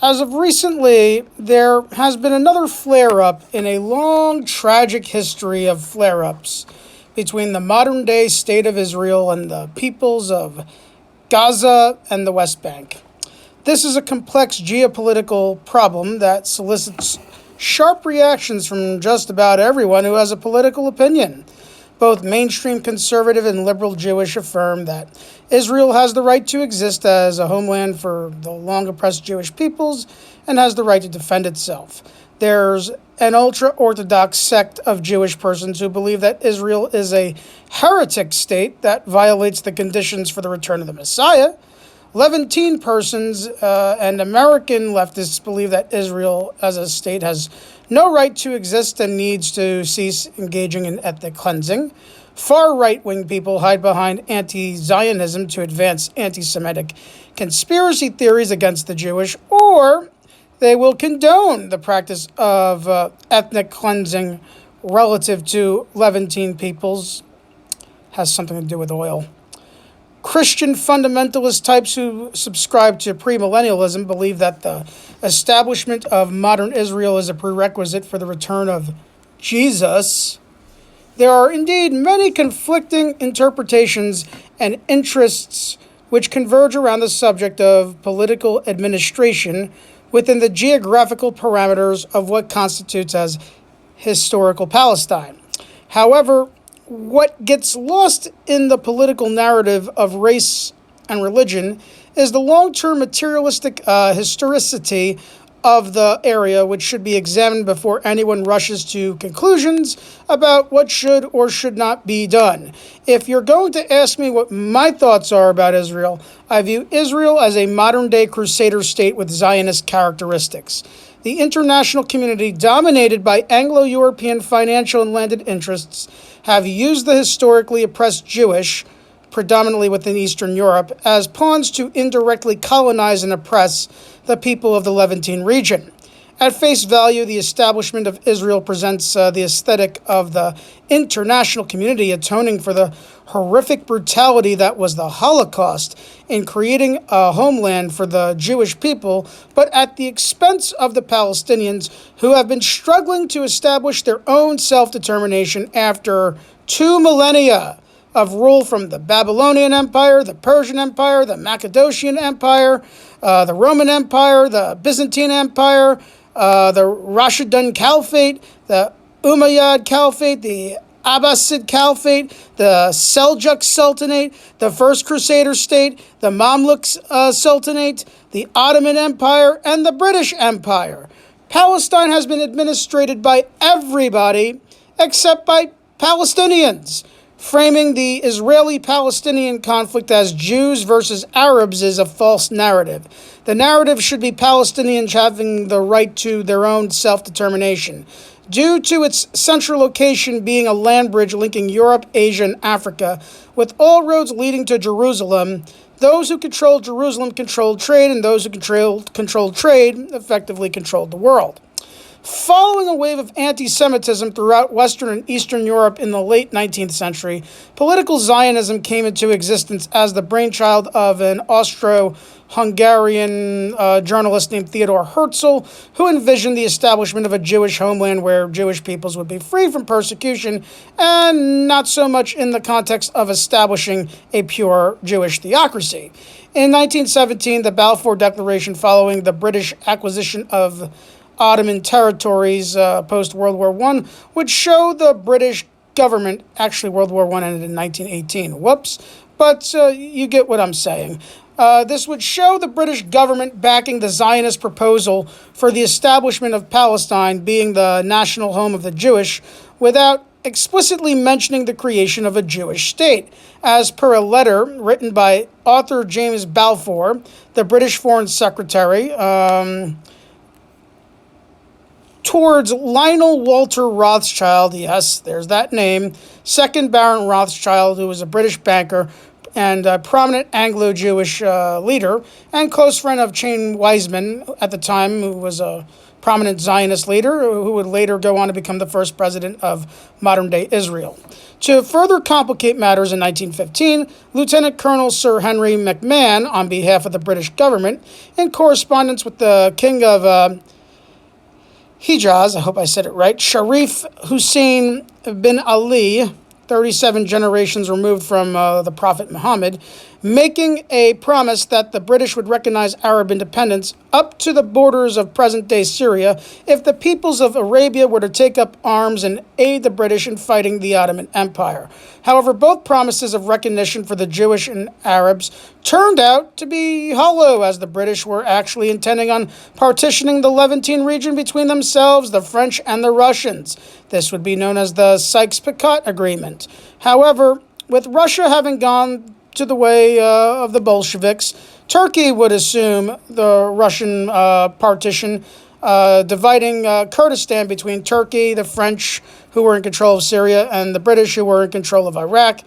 As of recently, there has been another flare-up in a long, tragic history of flare-ups between the modern-day state of Israel and the peoples of Gaza and the West Bank. This is a complex geopolitical problem that solicits sharp reactions from just about everyone who has a political opinion. Both mainstream conservative and liberal Jewish affirm that Israel has the right to exist as a homeland for the long-oppressed Jewish peoples and has the right to defend itself. There's an ultra-Orthodox sect of Jewish persons who believe that Israel is a heretic state that violates the conditions for the return of the Messiah. Levantine persons and American leftists believe that Israel as a state has no right to exist and needs to cease engaging in ethnic cleansing. Far right-wing people hide behind anti-Zionism to advance anti-Semitic conspiracy theories against the Jewish, or they will condone the practice of ethnic cleansing relative to Levantine peoples. Has something to do with oil. Christian fundamentalist types who subscribe to premillennialism believe that the establishment of modern Israel is a prerequisite for the return of Jesus. There are indeed many conflicting interpretations and interests which converge around the subject of political administration within the geographical parameters of what constitutes as historical Palestine. However, what gets lost in the political narrative of race and religion is the long-term materialistic historicity of the area, which should be examined before anyone rushes to conclusions about what should or should not be done. If you're going to ask me what my thoughts are about Israel, I view Israel as a modern-day crusader state with Zionist characteristics. The international community, dominated by Anglo-European financial and landed interests, have used the historically oppressed Jewish, predominantly within Eastern Europe, as pawns to indirectly colonize and oppress the people of the Levantine region. At face value, the establishment of Israel presents the aesthetic of the international community atoning for the horrific brutality that was the Holocaust in creating a homeland for the Jewish people, but at the expense of the Palestinians, who have been struggling to establish their own self-determination after 2 millennia of rule from the Babylonian Empire, the Persian Empire, the Macedonian Empire, the Roman Empire, the Byzantine Empire, the Rashidun Caliphate, the Umayyad Caliphate, the Abbasid Caliphate, the Seljuk Sultanate, the First Crusader State, the Mamluk Sultanate, the Ottoman Empire, and the British Empire. Palestine has been administered by everybody except by Palestinians. Framing the Israeli-Palestinian conflict as Jews versus Arabs is a false narrative. The narrative should be Palestinians having the right to their own self-determination. Due to its central location being a land bridge linking Europe, Asia, and Africa, with all roads leading to Jerusalem, those who controlled Jerusalem controlled trade, and those who controlled trade effectively controlled the world. Following a wave of anti-Semitism throughout Western and Eastern Europe in the late 19th century, political Zionism came into existence as the brainchild of an Austro-Hungarian journalist named Theodor Herzl, who envisioned the establishment of a Jewish homeland where Jewish peoples would be free from persecution, and not so much in the context of establishing a pure Jewish theocracy. In 1917, the Balfour Declaration, following the British acquisition of Ottoman territories post-World War I, would show the British government, actually World War I ended in 1918, whoops, but you get what I'm saying. This would show the British government backing the Zionist proposal for the establishment of Palestine being the national home of the Jewish, without explicitly mentioning the creation of a Jewish state. As per a letter written by author James Balfour, the British Foreign Secretary, towards Lionel Walter Rothschild, yes, there's that name, second Baron Rothschild, who was a British banker, and a prominent Anglo-Jewish leader and close friend of Chaim Weizmann at the time, who was a prominent Zionist leader who would later go on to become the first president of modern-day Israel. To further complicate matters, in 1915, Lieutenant Colonel Sir Henry McMahon, on behalf of the British government, in correspondence with the King of Hijaz, I hope I said it right, Sharif Hussein bin Ali, 37 generations removed from the Prophet Muhammad, making a promise that the British would recognize Arab independence up to the borders of present-day Syria if the peoples of Arabia were to take up arms and aid the British in fighting the Ottoman Empire. However, both promises of recognition for the Jewish and Arabs turned out to be hollow, as the British were actually intending on partitioning the Levantine region between themselves, the French, and the Russians. This would be known as the Sykes-Picot Agreement. However, with Russia having gone to the way of the Bolsheviks, Turkey would assume the Russian partition, dividing Kurdistan between Turkey, the French, who were in control of Syria, and the British, who were in control of Iraq,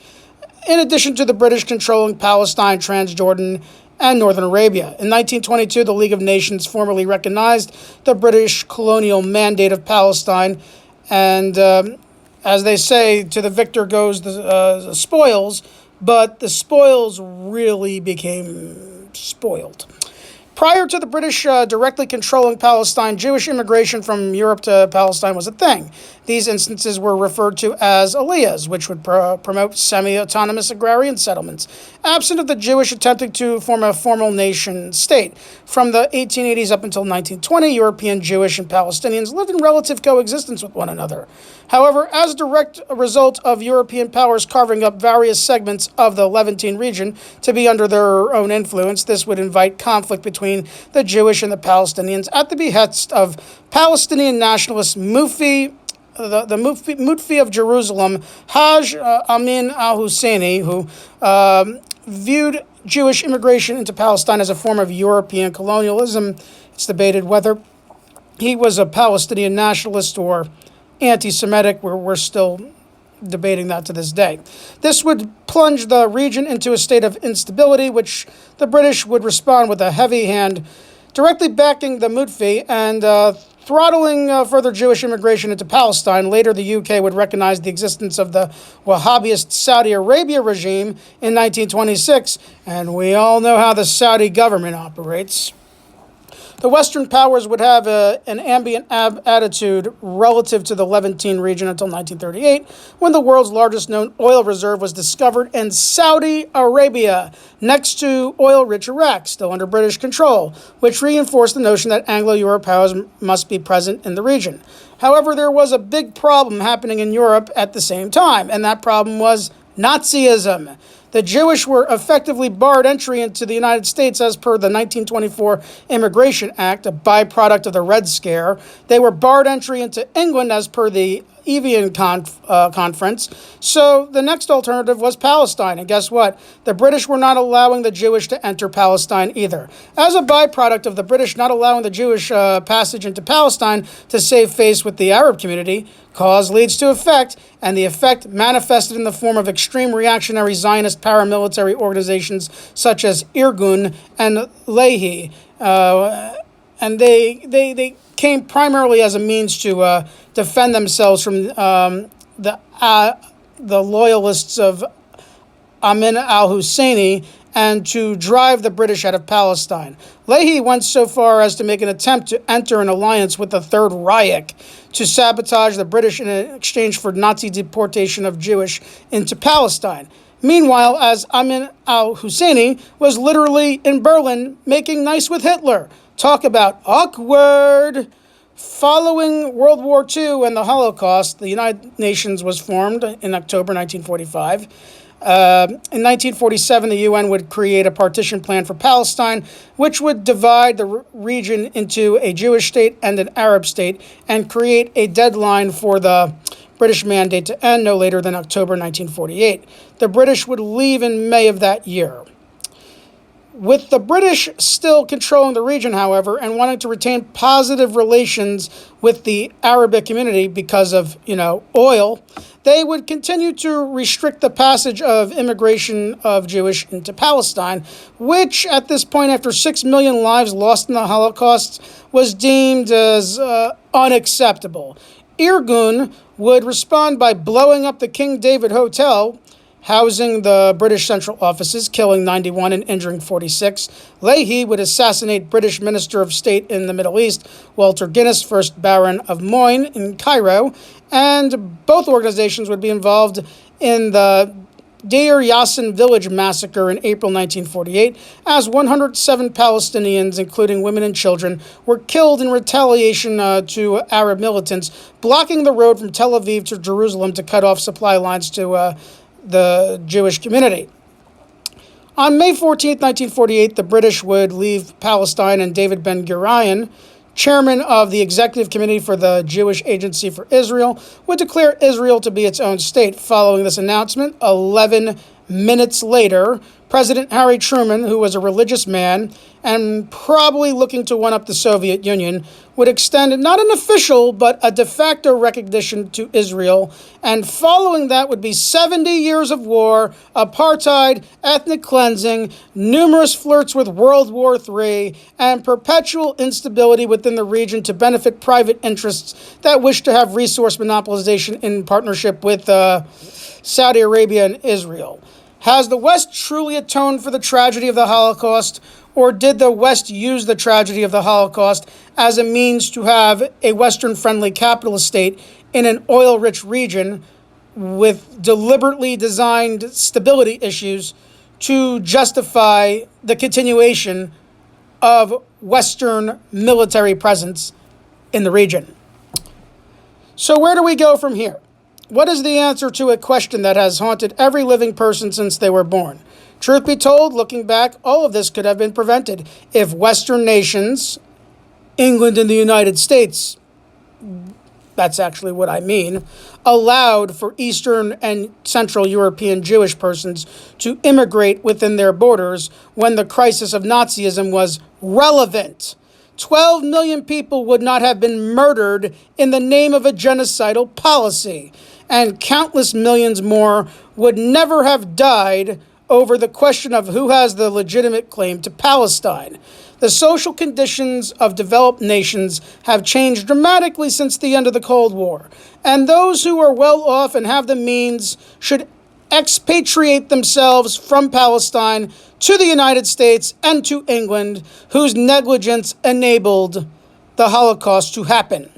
in addition to the British controlling Palestine, Transjordan, and Northern Arabia. In 1922, the League of Nations formally recognized the British colonial mandate of Palestine, and as they say, to the victor goes the spoils, but the spoils really became spoiled. Prior to the British directly controlling Palestine, Jewish immigration from Europe to Palestine was a thing. These instances were referred to as aliyahs, which would promote semi-autonomous agrarian settlements, absent of the Jewish attempting to form a formal nation state. From the 1880s up until 1920, European Jewish and Palestinians lived in relative coexistence with one another. However, as a direct result of European powers carving up various segments of the Levantine region to be under their own influence, this would invite conflict between the Jewish and the Palestinians at the behest of Palestinian nationalist Mufti of Jerusalem, Haj Amin al-Husseini, who viewed Jewish immigration into Palestine as a form of European colonialism. It's debated whether he was a Palestinian nationalist or anti-Semitic. We're still debating that to this day. This would plunge the region into a state of instability, which the British would respond with a heavy hand, directly backing the Mufti and throttling further Jewish immigration into Palestine. Later, the UK would recognize the existence of the Wahhabist Saudi Arabia regime in 1926, and we all know how the Saudi government operates. The Western powers would have an ambient attitude relative to the Levantine region until 1938, when the world's largest known oil reserve was discovered in Saudi Arabia, next to oil-rich Iraq, still under British control, which reinforced the notion that Anglo-Europe powers must be present in the region. However, there was a big problem happening in Europe at the same time, and that problem was Nazism. The Jewish were effectively barred entry into the United States as per the 1924 Immigration Act, a byproduct of the Red Scare. They were barred entry into England as per the Evian Conference. So the next alternative was Palestine. And guess what? The British were not allowing the Jewish to enter Palestine either. As a byproduct of the British not allowing the Jewish passage into Palestine to save face with the Arab community, cause leads to effect, and the effect manifested in the form of extreme reactionary Zionist paramilitary organizations such as Irgun and Lehi. And they came primarily as a means to defend themselves from the loyalists of Amin al-Husseini and to drive the British out of Palestine. Leahy went so far as to make an attempt to enter an alliance with the Third Reich to sabotage the British in exchange for Nazi deportation of Jewish into Palestine. Meanwhile, as Amin al-Husseini was literally in Berlin making nice with Hitler. Talk about awkward. Following World War II and the Holocaust, the United Nations was formed in October 1945. In 1947, the UN would create a partition plan for Palestine, which would divide the region into a Jewish state and an Arab state, and create a deadline for the British mandate to end no later than October 1948. The British would leave in May of that year. With the British still controlling the region, however, and wanting to retain positive relations with the Arabic community because of, oil, they would continue to restrict the passage of immigration of Jewish into Palestine, which at this point, after 6 million lives lost in the Holocaust, was deemed as unacceptable. Irgun would respond by blowing up the King David Hotel, housing the British central offices, killing 91 and injuring 46. Leahy would assassinate British Minister of State in the Middle East, Walter Guinness, 1st Baron of Moyne, in Cairo, and both organizations would be involved in the Deir Yassin village massacre in April 1948, as 107 Palestinians, including women and children, were killed in retaliation to Arab militants, blocking the road from Tel Aviv to Jerusalem to cut off supply lines to the Jewish community. On May 14, 1948, the British would leave Palestine, and David Ben-Gurion, chairman of the Executive Committee for the Jewish Agency for Israel, would declare Israel to be its own state. Following this announcement, 11 minutes later, President Harry Truman, who was a religious man and probably looking to one-up the Soviet Union, would extend not an official but a de facto recognition to Israel, and following that would be 70 years of war, apartheid, ethnic cleansing, numerous flirts with World War III, and perpetual instability within the region to benefit private interests that wish to have resource monopolization in partnership with Saudi Arabia and Israel. Has the West truly atoned for the tragedy of the Holocaust, or did the West use the tragedy of the Holocaust as a means to have a Western-friendly capitalist state in an oil-rich region with deliberately designed stability issues to justify the continuation of Western military presence in the region? So where do we go from here? What is the answer to a question that has haunted every living person since they were born? Truth be told, looking back, all of this could have been prevented if Western nations, England and the United States, that's actually what I mean, allowed for Eastern and Central European Jewish persons to immigrate within their borders when the crisis of Nazism was relevant. 12 million people would not have been murdered in the name of a genocidal policy, and countless millions more would never have died over the question of who has the legitimate claim to Palestine. The social conditions of developed nations have changed dramatically since the end of the Cold War, and those who are well off and have the means should expatriate themselves from Palestine to the United States and to England, whose negligence enabled the Holocaust to happen.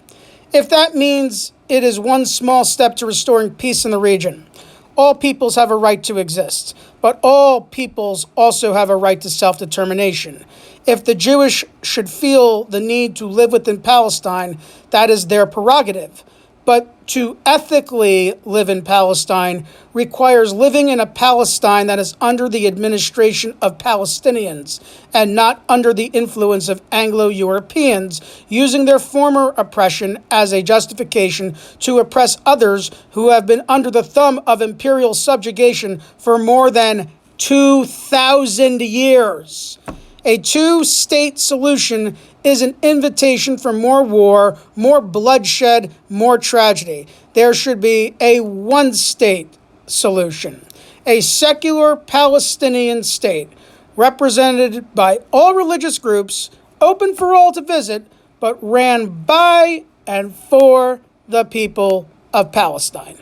If that means it is one small step to restoring peace in the region. All peoples have a right to exist, but all peoples also have a right to self-determination. If the Jewish should feel the need to live within Palestine, that is their prerogative. But to ethically live in Palestine requires living in a Palestine that is under the administration of Palestinians and not under the influence of Anglo-Europeans, using their former oppression as a justification to oppress others who have been under the thumb of imperial subjugation for more than 2,000 years. A two-state solution is an invitation for more war, more bloodshed, more tragedy. There should be a one-state solution, a secular Palestinian state represented by all religious groups, open for all to visit, but ran by and for the people of Palestine.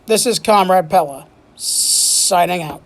This is Comrade Pella, signing out.